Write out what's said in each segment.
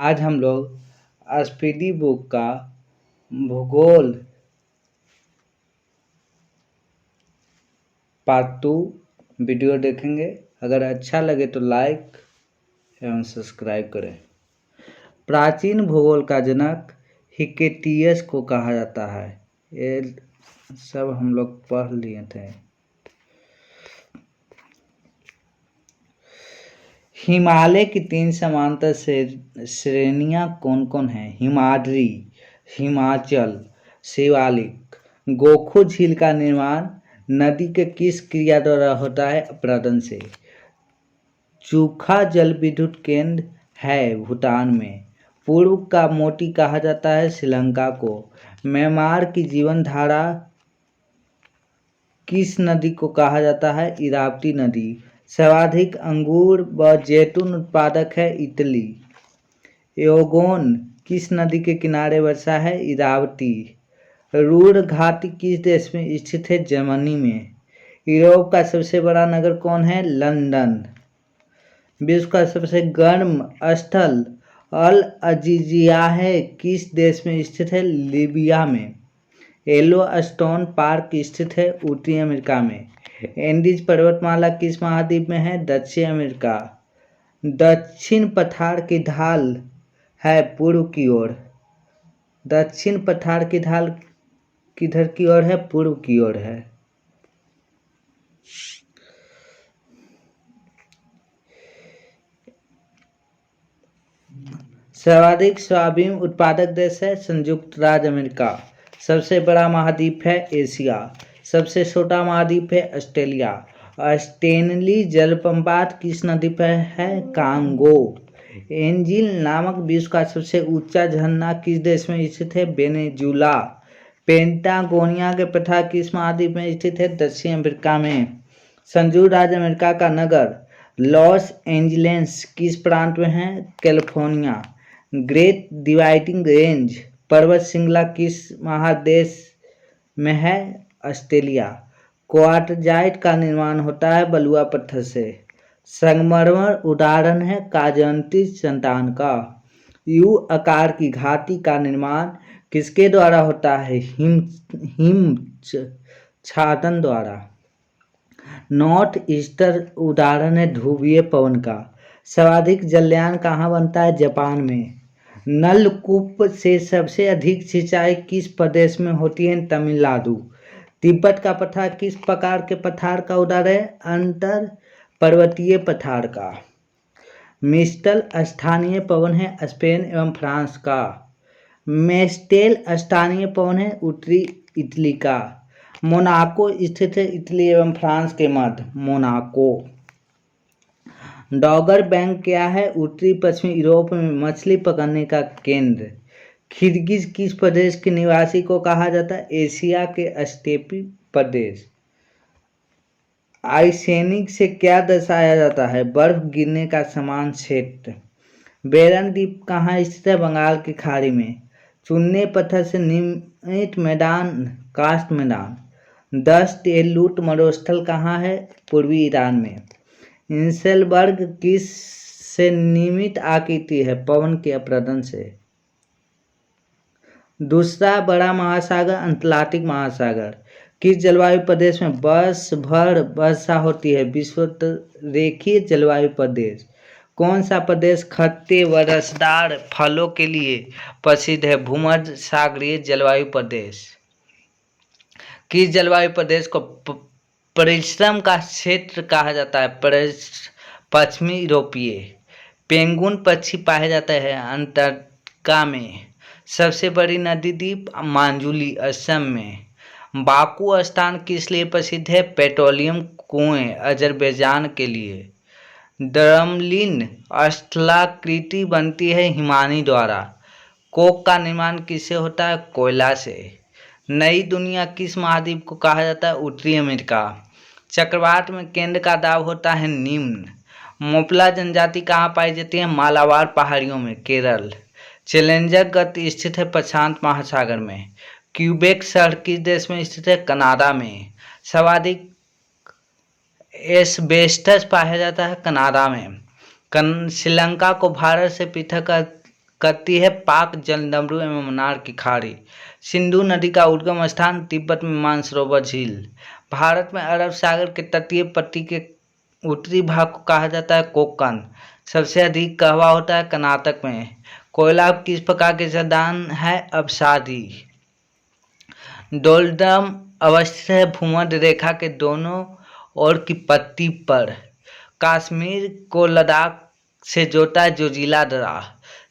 आज हम लोग स्पीडी बुक का भूगोल पार्ट 2 वीडियो देखेंगे। अगर अच्छा लगे तो लाइक एवं सब्सक्राइब करें। प्राचीन भूगोल का जनक हिकेटियस को कहा जाता है। ये सब हम लोग पढ़ लिए थे। हिमालय की 3 समांतर श्रेणियां कौन कौन हैं? हिमाद्री, हिमाचल, शिवालिक। गोखु झील का निर्माण नदी के किस क्रिया द्वारा होता है? अपरदन से। चूखा जल विद्युत केंद्र है भूटान में। पूर्व का मोती कहा जाता है श्रीलंका को। म्यांमार की जीवन धारा किस नदी को कहा जाता है? इरावती नदी। सर्वाधिक अंगूर व जैतून उत्पादक है इटली। योगोन किस नदी के किनारे बसा है? इरावती। रूर घाटी किस देश में स्थित है? जर्मनी में। यूरोप का सबसे बड़ा नगर कौन है? लंदन। विश्व का सबसे गर्म स्थल अल अजीजिया है किस देश में स्थित है? लीबिया में। येलो स्टोन पार्क स्थित है उत्तरी अमेरिका में। एंडीज पर्वतमाला किस महाद्वीप में है? दक्षिण अमेरिका। दक्षिण पठार की ढाल है पूर्व की ओर। दक्षिण पठार की ढाल किधर की ओर है? पूर्व की ओर है। सर्वाधिक सोयाबीन उत्पादक देश है संयुक्त राज्य अमेरिका। सबसे बड़ा महाद्वीप है एशिया। सबसे छोटा महाद्वीप है ऑस्ट्रेलिया। स्टेनली जलप्रपात किस नदी पर है? कांगो। एंजिल नामक विश्व का सबसे ऊंचा झरना किस देश में स्थित है? वेनेजुला। पेंटागोनिया के पठार किस महाद्वीप में स्थित है? दक्षिण अमेरिका में। संयुक्त राज्य अमेरिका का नगर लॉस एंजलिस किस प्रांत में है? कैलिफोर्निया। ग्रेट डिवाइडिंग रेंज पर्वत श्रृंखला किस महादेश में है? ऑस्ट्रेलिया। क्वार्टजाइट का निर्माण होता है बलुआ पत्थर से। संगमरमर उदाहरण है काजंती संतान का। यू आकार की घाटी का निर्माण किसके द्वारा होता है? हिमच्छादन द्वारा। नॉर्थ ईस्टर उदाहरण है ध्रुवीय पवन का। सर्वाधिक जलयान कहाँ बनता है? जापान में। नलकूप से सबसे अधिक सिंचाई किस प्रदेश में होती है? तमिलनाडु। तिब्बत का पठार किस प्रकार के पठार का उदाहरण है? अंतर पर्वतीय पठार का। मिस्टल स्थानीय पवन है स्पेन एवं फ्रांस का। मेस्टेल स्थानीय पवन है उत्तरी इटली का। मोनाको स्थित है इटली एवं फ्रांस के मध्य। मोनाको। डॉगर बैंक क्या है? उत्तरी पश्चिमी यूरोप में मछली पकड़ने का केंद्र। किर्गिज किस प्रदेश के निवासी को कहा जाता है? एशिया के स्टेपी प्रदेश। आइसेनिक से क्या दर्शाया जाता है? बर्फ गिरने का समान क्षेत्र। बेरन द्वीप कहाँ स्थित है? बंगाल की खाड़ी में। चूने पत्थर से निर्मित मैदान कास्ट मैदान। दस्त ए लूट मरुस्थल कहाँ है? पूर्वी ईरान में। इंसेलबर्ग किस से निर्मित आकृति है? पवन के अपरदन से। दूसरा बड़ा महासागर अटलांटिक महासागर किस जलवायु प्रदेश में वर्ष भर वर्षा होती है? विषुवरेखीय जलवायु प्रदेश। कौन सा प्रदेश खट्टे व रसदार फलों के लिए प्रसिद्ध है? भूमध्य सागरीय जलवायु प्रदेश। किस जलवायु प्रदेश को परिश्रम का क्षेत्र कहा जाता है? पश्चिमी यूरोपीय। पेंगुइन पक्षी पाए जाते हैं अंटार्कटिका में। सबसे बड़ी नदी द्वीप माजुली असम में। बाकू स्थान किस लिए प्रसिद्ध है? पेट्रोलियम कुएं अजरबैजान के लिए। ड्रमलिन स्थलाकृति बनती है हिमानी द्वारा। कोक का निर्माण किससे होता है? कोयला से। नई दुनिया किस महाद्वीप को कहा जाता है? उत्तरी अमेरिका। चक्रवात में केंद्र का दाब होता है निम्न। मोपला जनजाति कहाँ पाई जाती है? मालाबार पहाड़ियों में, केरल। चैलेंजर गति स्थित है प्रशांत महासागर में। क्यूबेक शहर किस देश में स्थित है? कनाडा में। सर्वाधिक एस्बेस्टस पाया जाता है कनाडा में। श्रीलंका को भारत से पृथक करती है पाक जलडमरू एवं मन्नार की खाड़ी। सिंधु नदी का उद्गम स्थान तिब्बत में मानसरोवर झील। भारत में अरब सागर के तटीय पट्टी के उत्तरी भाग को कहा जाता है कोकन। सबसे अधिक कहवा होता है कर्नाटक में। कोयला किस प्रकार के खदान है? अवसादी। डोलडम अवस्थित है भूमध्य रेखा के दोनों ओर की पट्टी पर। कश्मीर को लद्दाख से जोड़ता है जोजिला दर्रा।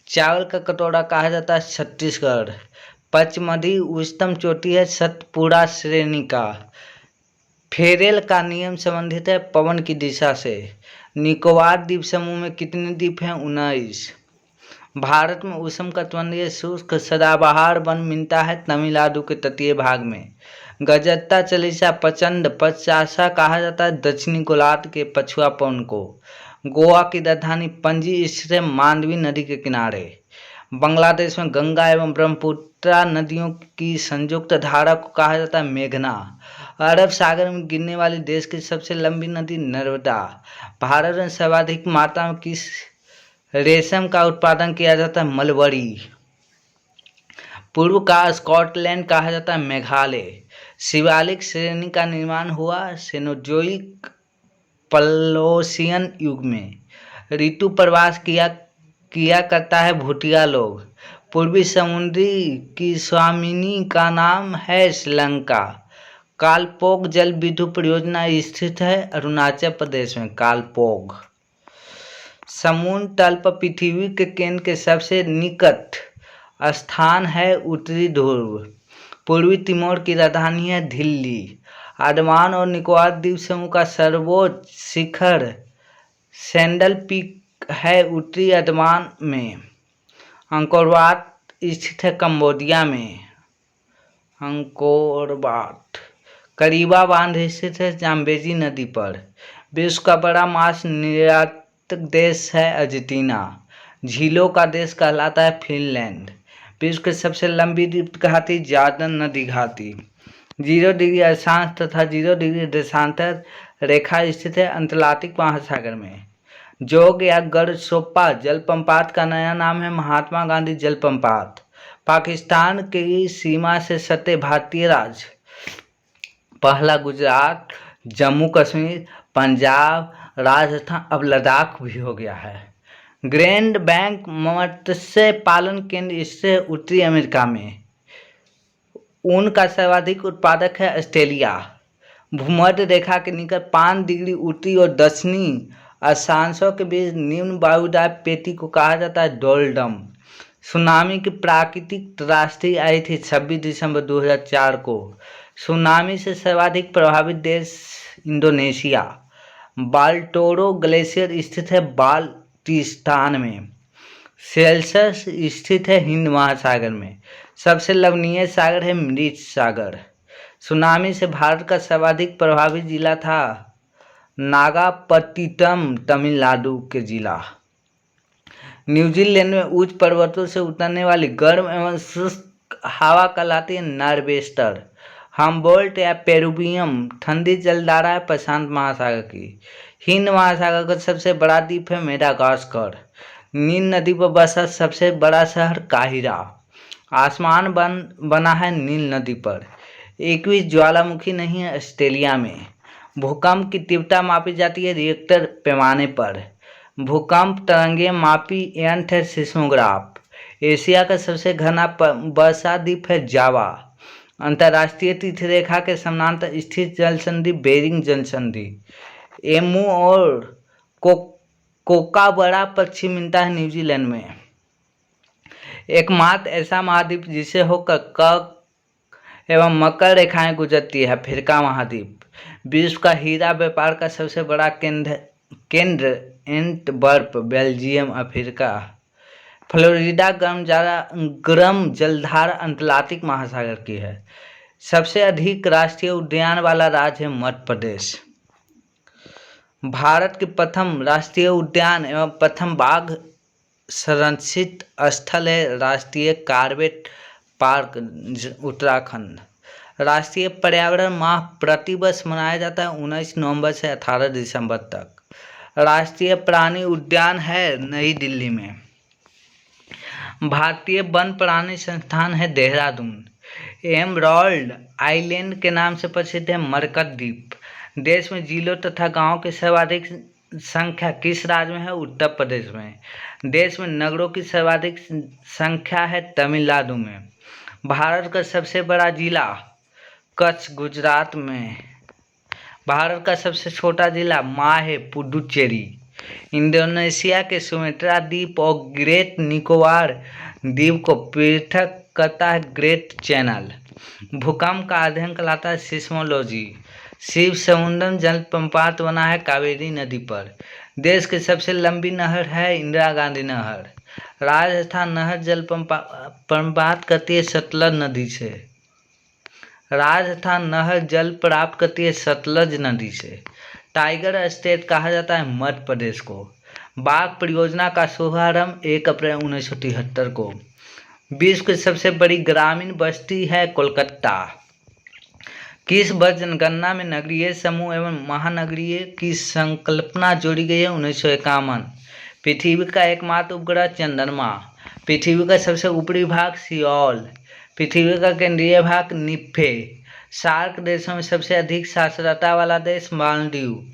चावल का कटोरा कहा जाता है छत्तीसगढ़। पचमढ़ी उच्चतम चोटी है सतपुड़ा श्रेणी का। फेरेल का नियम संबंधित है पवन की दिशा से। निकोबार द्वीप समूह में कितने द्वीप हैं? 19। भारत में उष्णकटिबंधीय शुष्क सदाबहार वन मिलता है तमिलनाडु के तटीय भाग में। गजत्ता चालीसा प्रचंड पचासा कहा जाता है दक्षिणी गोलार्ध के पछुआ पवन को। गोवा की राजधानी पणजी स्थित है मांडवी नदी के किनारे। बांग्लादेश में गंगा एवं ब्रह्मपुत्र नदियों की संयुक्त धारा को कहा जाता है मेघना। अरब सागर में गिरने वाली देश की सबसे लंबी नदी नर्मदा। भारत में सर्वाधिक मात्रा में किस रेशम का उत्पादन किया जाता है? मलबरी। पूर्व का स्कॉटलैंड कहा जाता है मेघालय। शिवालिक श्रेणी का निर्माण हुआ सेनोजोइक प्लोसियन युग में। ऋतु प्रवास किया करता है भूटिया लोग। पूर्वी समुद्री की स्वामिनी का नाम है श्रीलंका। कालपोग जल विद्युत परियोजना स्थित है अरुणाचल प्रदेश में। कालपोग समुद्र तल पर पृथ्वी के केंद्र के सबसे निकट स्थान है उत्तरी ध्रुव। पूर्वी तिमोर की राजधानी है दिल्ली। अंडमान और निकोबार द्वीप समूह का सर्वोच्च शिखर सैंडल पीक है उत्तरी अंडमान में। अंकोर वाट स्थित है कंबोडिया में। Angkor Wat. करीबा बांध स्थित है जाम्बेजी नदी पर। विश्व का बड़ा मांस निर्यातक देश है अर्जेंटीना। झीलों का देश कहलाता है फिनलैंड। विश्व की सबसे लंबी द्वीप घाटी जॉर्डन नदी घाटी। 0 डिग्री अक्षांश तथा 0 डिग्री देशांतर रेखा स्थित है अटलांटिक महासागर में। जोग या गढ़सोप्पा जलप्रपात का नया नाम है महात्मा गांधी जलप्रपात। पाकिस्तान की सीमा से सटे भारतीय राज्य पहला गुजरात, जम्मू कश्मीर, पंजाब, राजस्थान, अब लद्दाख भी हो गया है। ग्रैंड बैंक मत्स्य पालन केंद्र इससे उत्तरी अमेरिका में। ऊन का सर्वाधिक उत्पादक है ऑस्ट्रेलिया। भूमध्य रेखा के निकट 5 डिग्री उत्तरी और दक्षिणी अक्षांशों के बीच निम्न वायुदाब पेटी को कहा जाता है डोलडम। सुनामी की प्राकृतिक त्रासदी आई थी 26 दिसंबर 2004 को। सुनामी से सर्वाधिक प्रभावित देश इंडोनेशिया। बाल्टोरो ग्लेशियर स्थित है बाल्टिस्तान में। सेल्सियस स्थित है हिंद महासागर में। सबसे लवणीय सागर है मृत सागर। सुनामी से भारत का सर्वाधिक प्रभावित जिला था नागापट्टिनम, तमिलनाडु के जिला। न्यूजीलैंड में उच्च पर्वतों से उतरने वाली गर्म एवं शुष्क हवा कहलाती है नॉर्वेस्टर। हम्बोल्ट या पेरुवियम ठंडी जलधारा है प्रशांत महासागर की। हिंद महासागर का सबसे बड़ा द्वीप है मेडागास्कर। नील नदी पर बसा सबसे बड़ा शहर काहिरा। आसमान बना है नील नदी पर। 21 ज्वालामुखी नहीं है ऑस्ट्रेलिया में। भूकंप की तीव्रता मापी जाती है रिएक्टर पैमाने पर। भूकंप तरंगें मापी यंत्र है सिस्मोग्राफ। एशिया का सबसे घना वर्षा द्वीप है जावा। अंतर्राष्ट्रीय तिथि रेखा के समानांतर स्थित जल संधि बेरिंग जल संधि। एमू और कोकाबड़ा पक्षी मिलता है न्यूजीलैंड में। एकमात्र ऐसा महाद्वीप जिसे होकर कर्क एवं मकर रेखाएं गुजरती है अफ्रीका महाद्वीप। विश्व का हीरा व्यापार का सबसे बड़ा केंद्र एंटवर्प, बेल्जियम, अफ्रीका। फ्लोरिडा गर्म जलधारा अटलांटिक महासागर की है। सबसे अधिक राष्ट्रीय उद्यान वाला राज्य है मध्य प्रदेश। भारत के प्रथम राष्ट्रीय उद्यान एवं प्रथम बाघ संरक्षित स्थल है राष्ट्रीय कॉर्बेट पार्क, उत्तराखंड। राष्ट्रीय पर्यावरण माह प्रतिवर्ष मनाया जाता है 19 नवंबर से 18 दिसंबर तक। राष्ट्रीय प्राणी उद्यान है नई दिल्ली में। भारतीय वन प्राणी संस्थान है देहरादून। एमरल्ड आइलैंड के नाम से प्रसिद्ध है मरकत द्वीप। देश में जिलों तथा गांवों की सर्वाधिक संख्या किस राज्य में है? उत्तर प्रदेश में। देश में नगरों की सर्वाधिक संख्या है तमिलनाडु में। भारत का सबसे बड़ा जिला कच्छ गुजरात में। भारत का सबसे छोटा जिला माहे पुडुचेरी। इंडोनेशिया के सुमेत्रा द्वीप और ग्रेट निकोबार द्वीप को पृथक करता है ग्रेट चैनल। भूकंप का अध्ययन कहलाता है सिस्मोलॉजी। शिव समुद्रम जलप्रपात बना है कावेरी नदी पर। देश की सबसे लंबी नहर है इंदिरा गांधी नहर। राजस्थान नहर जलप्रपात करती है सतलज नदी से। राजस्थान नहर जल प्राप्त करती है सतलज नदी से। टाइगर स्टेट कहा जाता है मध्य प्रदेश को। बाघ परियोजना का शुभारंभ 1 अप्रैल 1973 को। विश्व की सबसे बड़ी ग्रामीण बस्ती है कोलकाता। किस वर्ष जनगणना में नगरीय समूह एवं महानगरीय की संकल्पना जोड़ी गई है? 1951। पृथ्वी का एकमात्र उपग्रह चंद्रमा। पृथ्वी का सबसे ऊपरी भाग सियोल। पृथ्वी का केंद्रीय भाग निफ्फे। सार्क देशों में सबसे अधिक साक्षरता वाला देश मालदीव।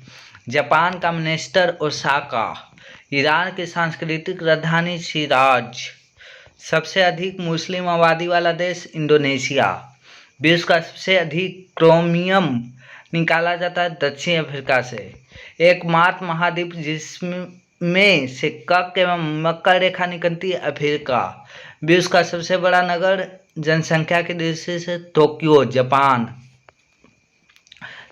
जापान का मिनिस्टर ओसाका। ईरान की सांस्कृतिक राजधानी शिराज। सबसे अधिक मुस्लिम आबादी वाला देश इंडोनेशिया। विश्व का सबसे अधिक क्रोमियम निकाला जाता है दक्षिण अफ्रीका से। एकमात्र महाद्वीप जिसमें से कर्क एवं मकर रेखा निकलती है अफ्रीका। विश्व का सबसे बड़ा नगर जनसंख्या की दृष्टि से टोक्यो जापान।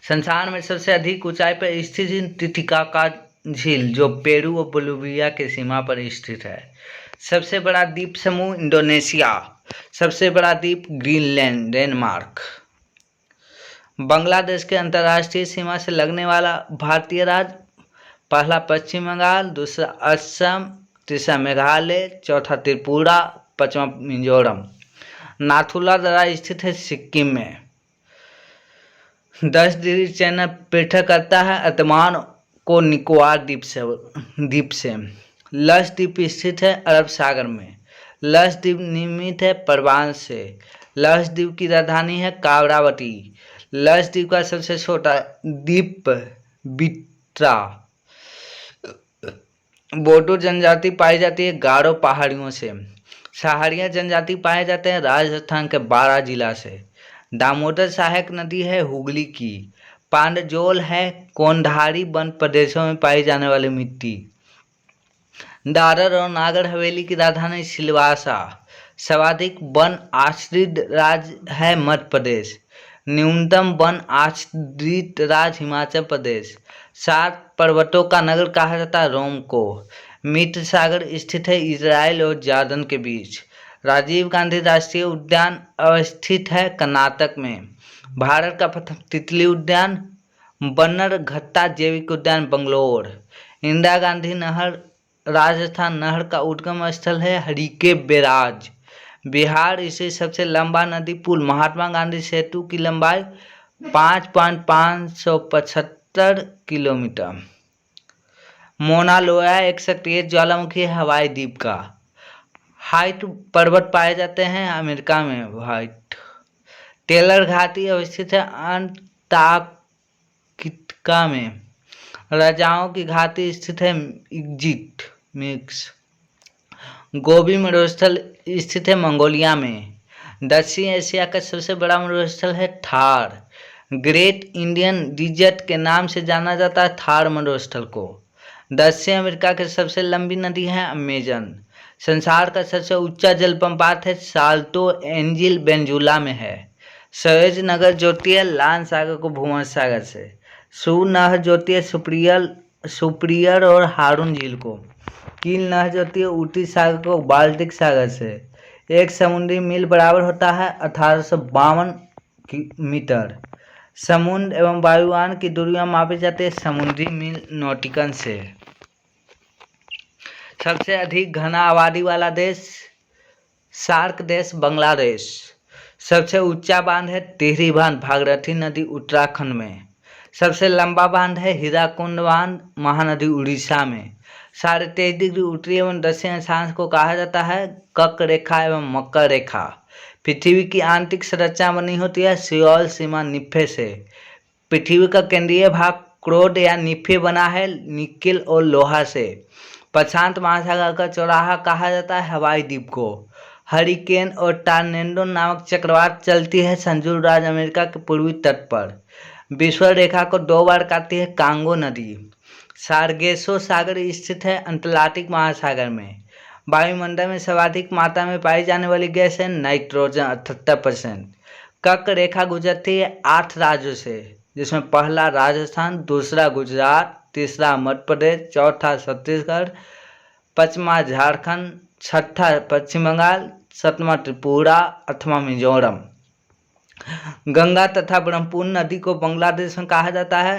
संसार में सबसे अधिक ऊंचाई पर स्थित टिटिकाका झील जो पेरू और बोलिविया की सीमा पर स्थित है। सबसे बड़ा द्वीप समूह इंडोनेशिया। सबसे बड़ा द्वीप ग्रीनलैंड डेनमार्क। बांग्लादेश के अंतर्राष्ट्रीय सीमा से लगने वाला भारतीय राज्य पहला पश्चिम बंगाल, दूसरा असम, तीसरा मेघालय, चौथा त्रिपुरा, पांचवा मिजोरम। नाथुला दर्रा स्थित है सिक्किम में। 10 डिग्री चैनल पृथक करता है अंडमान को निकोबार द्वीप से। लक्षद्वीप स्थित है अरब सागर में। लक्षद्वीप निर्मित है परवांस से। लक्षद्वीप की राजधानी है कामरावती। लक्षद्वीप का सबसे छोटा द्वीप बिट्रा। बोडो जनजाति पाई जाती है गारो पहाड़ियों से। सहारिया जनजाति पाए जाते हैं राजस्थान के 12 जिला से। दामोदर सहायक नदी है हुगली की। पांडजोल है कोंढारी वन प्रदेशों में पाई जाने वाली मिट्टी। दादर और नागर हवेली की राजधानी सिलवासा। सर्वाधिक वन आश्रित राज्य है मध्य प्रदेश। न्यूनतम वन आश्रित राज्य हिमाचल प्रदेश। 7 पर्वतों का नगर कहा जाता है रोम को। मित्र सागर स्थित है इजराइल और जॉर्डन के बीच। राजीव गांधी राष्ट्रीय उद्यान अवस्थित है कर्नाटक में। भारत का प्रथम तितली उद्यान बन्नरघट्टा जैविक उद्यान बंगलोर। इंदिरा गांधी नहर राजस्थान नहर का उद्गम स्थल है हरिके बैराज। बिहार स्थित सबसे लंबा नदी पुल महात्मा गांधी सेतु की लंबाई 5.575 किलोमीटर। मोना लोया एक सक्रिय ज्वालामुखी है हवाई द्वीप का। हाइट पर्वत पाए जाते हैं अमेरिका में। व्हाइट टेलर घाटी अवस्थित है अंटार्कटिका में। राजाओं की घाटी स्थित है इजिप्ट मिक्स। गोबी मरुस्थल स्थित है मंगोलिया में। दक्षिण एशिया का सबसे बड़ा मरुस्थल है थार। ग्रेट इंडियन डिजर्ट के नाम से जाना जाता है थार मरुस्थल को। दक्षिण अमेरिका की सबसे लंबी नदी है अमेजन। संसार का सबसे ऊंचा जलप्रपात है साल्टो एंजिल वेनेजुला में है। सुएज नहर जोड़ती है लाल सागर को भूमध्य सागर से। सू नहर जोड़ती है सुपिरियर और हारून झील को। कील नहर जोड़ती है ऊटी सागर को बाल्टिक सागर से। एक समुद्री मील बराबर होता है 1852 मीटर। समुद्र एवं वायुयान की दूरियां मापी जाती है समुद्री मील नॉटिकल से। सबसे अधिक घना आबादी वाला देश सार्क देश बांग्लादेश। सबसे ऊंचा बांध है टिहरी बांध भागीरथी नदी उत्तराखंड में। सबसे लंबा बांध है हीराकुंड बांध महानदी उड़ीसा में। 23.5 डिग्री उत्तरी एवं दक्षिण अक्षांश को कहा जाता है कर्क रेखा एवं मकर रेखा। पृथ्वी की आंतरिक संरचना बनी होती है सियोल सीमा निफ्फे से। पृथ्वी का केंद्रीय भाग क्रोड या निफ्फे बना है निकेल और लोहा से। प्रशांत महासागर का चौराहा कहा जाता है हवाई द्वीप को। हरिकेन और टॉर्नेडो नामक चक्रवात चलती है संयुक्त राज्य अमेरिका के पूर्वी तट पर। विषुवत रेखा को 2 बार काटती है कांगो नदी। सार्गेसो सागर स्थित है अटलांटिक महासागर में। वायुमंडल में सर्वाधिक मात्रा में पाई जाने वाली गैस है नाइट्रोजन 78%। कर्क रेखा गुजरती है 8 राज्यों से, जिसमें पहला राजस्थान, दूसरा गुजरात, तीसरा मध्य प्रदेश, चौथा छत्तीसगढ़, पांचवा झारखंड, छठा पश्चिम बंगाल, सातवां त्रिपुरा, आठवां मिजोरम। गंगा तथा ब्रह्मपुत्र नदी को बांग्लादेश में कहा जाता है,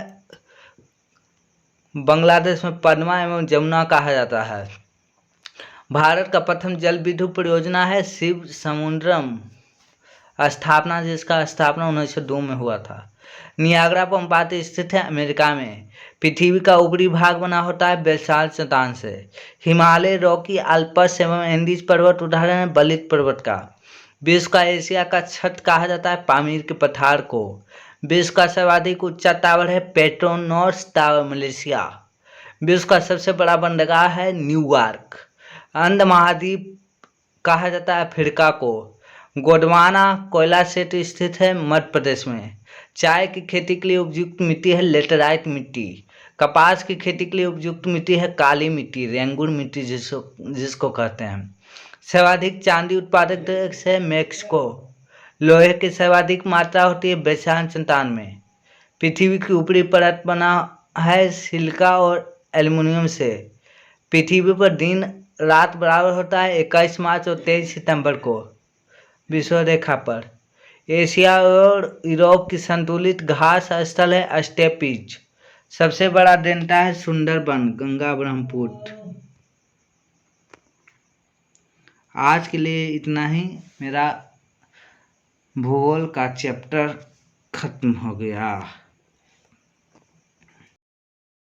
बांग्लादेश में पद्मा एवं जमुना कहा जाता है। भारत का प्रथम जल विद्युत परियोजना है शिव समुद्रम स्थापना, जिसका स्थापना 1902 में हुआ था। नियाग्रा पंपात स्थित है अमेरिका में। पृथ्वी का ऊपरी भाग बना होता है बेसाल्ट चट्टान से। हिमालय, रॉकी, आल्प्स एवं एंडीज पर्वत उदाहरण है बलित पर्वत का। विश्व का एशिया का छत कहा जाता है पामीर के पठार को। विश्व का सर्वाधिक ऊंचा टावर है पेट्रोनॉस टावर मलेशिया। विश्व का सबसे बड़ा बंदरगाह है न्यूयॉर्क। अंध महाद्वीप कहा जाता है अफ्रीका को। गोंडवाना कोयला क्षेत्र स्थित है मध्य प्रदेश में। चाय की खेती के लिए उपयुक्त मिट्टी है लेटराइट मिट्टी। कपास की खेती के लिए उपयुक्त मिट्टी है काली मिट्टी, रेंगुर मिट्टी जिसको कहते हैं। सर्वाधिक चांदी उत्पादक देश है मेक्सिको। लोहे की सर्वाधिक मात्रा होती है बेसाल्ट चट्टान में। पृथ्वी की ऊपरी परत बना है सिलिका और एल्युमिनियम से। पृथ्वी पर दिन रात बराबर होता है 21 मार्च और 23 सितंबर को। विषुवत रेखा पर एशिया और यूरोप की संतुलित घास स्थल है स्टेपीज। सबसे बड़ा डेल्टा है सुंदरबन गंगा ब्रह्मपुत्र। आज के लिए इतना ही। मेरा भूगोल का चैप्टर खत्म हो गया।